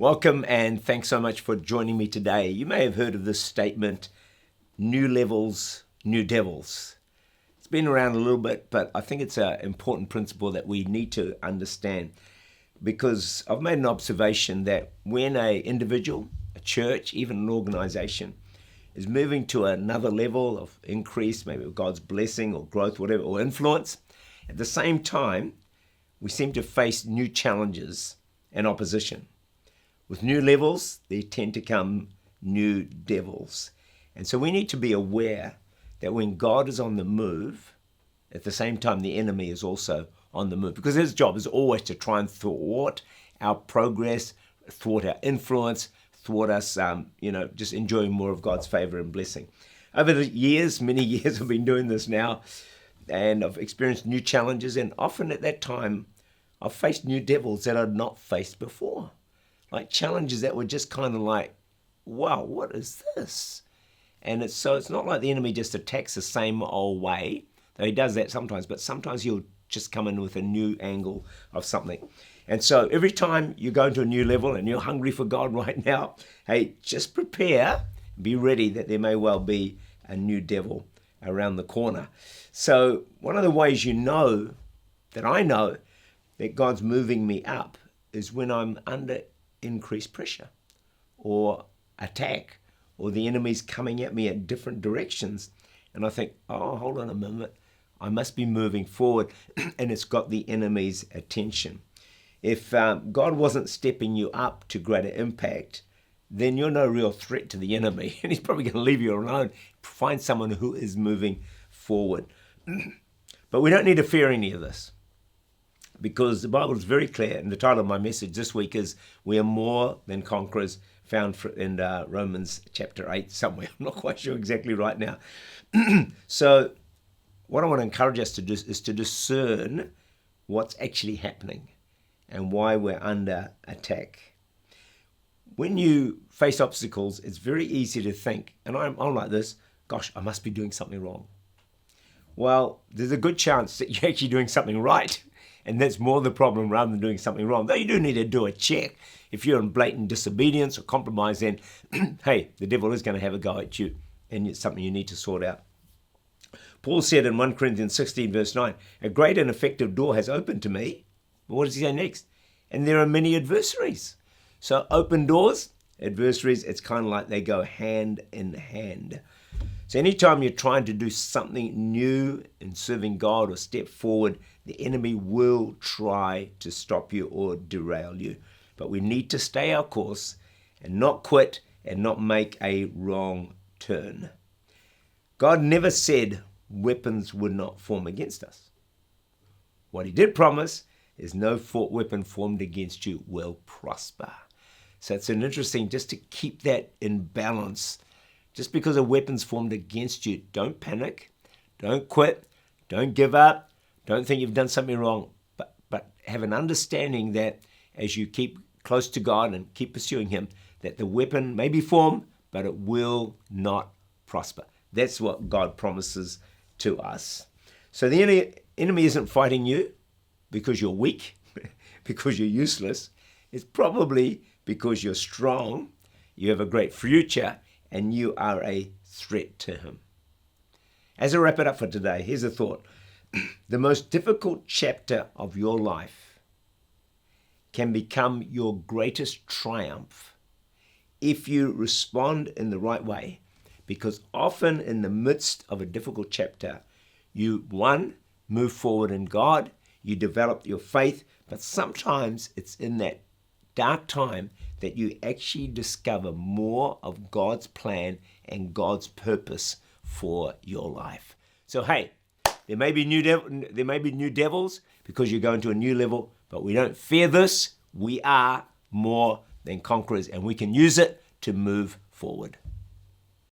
Welcome and thanks so much for joining me today. You may have heard of this statement, new levels, new devils. It's been around a little bit, but I think it's an important principle that we need to understand, because I've made an observation that when an individual, a church, even an organization is moving to another level of increase, maybe of God's blessing or growth, whatever, or influence, at the same time, we seem to face new challenges and opposition. With new levels, there tend to come new devils. And so we need to be aware that when God is on the move, at the same time, the enemy is also on the move, because his job is always to try and thwart our progress, thwart our influence, thwart us, just enjoying more of God's favor and blessing. Over the years, many years, I've been doing this now, and I've experienced new challenges, and often at that time, I've faced new devils that I'd not faced before. Like challenges that were just kind of like, wow, what is this? And it's not like the enemy just attacks the same old way, though he does that sometimes, but sometimes he'll just come in with a new angle of something. And so every time you go to a new level and you're hungry for God right now, hey, just prepare, be ready that there may well be a new devil around the corner. So one of the ways that I know that God's moving me up is when I'm under increased pressure or attack, or the enemy's coming at me at different directions, and I think, oh, hold on a minute, I must be moving forward, and it's got the enemy's attention. If God wasn't stepping you up to greater impact, then you're no real threat to the enemy, and he's probably going to leave you alone. Find someone who is moving forward. But we don't need to fear any of this, because the Bible is very clear, and the title of my message this week is We Are More Than Conquerors, found in Romans chapter 8 somewhere. I'm not quite sure exactly right now. So what I want to encourage us to do is to discern what's actually happening and why we're under attack. When you face obstacles, it's very easy to think, and I'm like this, gosh, I must be doing something wrong. Well, there's a good chance that you're actually doing something right. And that's more the problem rather than doing something wrong. Though you do need to do a check. If you're in blatant disobedience or compromise, then, hey, the devil is going to have a go at you, and it's something you need to sort out. Paul said in 1 Corinthians 16, verse 9, a great and effective door has opened to me. But what does he say next? And there are many adversaries. So open doors, adversaries, it's kind of like they go hand in hand. So anytime you're trying to do something new in serving God or step forward, the enemy will try to stop you or derail you. But we need to stay our course and not quit and not make a wrong turn. God never said weapons would not form against us. What he did promise is no weapon formed against you will prosper. So it's an interesting, just to keep that in balance. Just because a weapon's formed against you, don't panic, don't quit, don't give up, don't think you've done something wrong, but have an understanding that as you keep close to God and keep pursuing him, that the weapon may be formed, but it will not prosper. That's what God promises to us. So the enemy isn't fighting you because you're weak, because you're useless. It's probably because you're strong, you have a great future, and you are a threat to him. As I wrap it up for today, here's a thought. The most difficult chapter of your life can become your greatest triumph if you respond in the right way, because often in the midst of a difficult chapter, you, one, move forward in God, you develop your faith, but sometimes it's in that dark time that you actually discover more of God's plan and God's purpose for your life. So hey, there may be new devils because you're going to a new level, but we don't fear this. We are more than conquerors, and we can use it to move forward.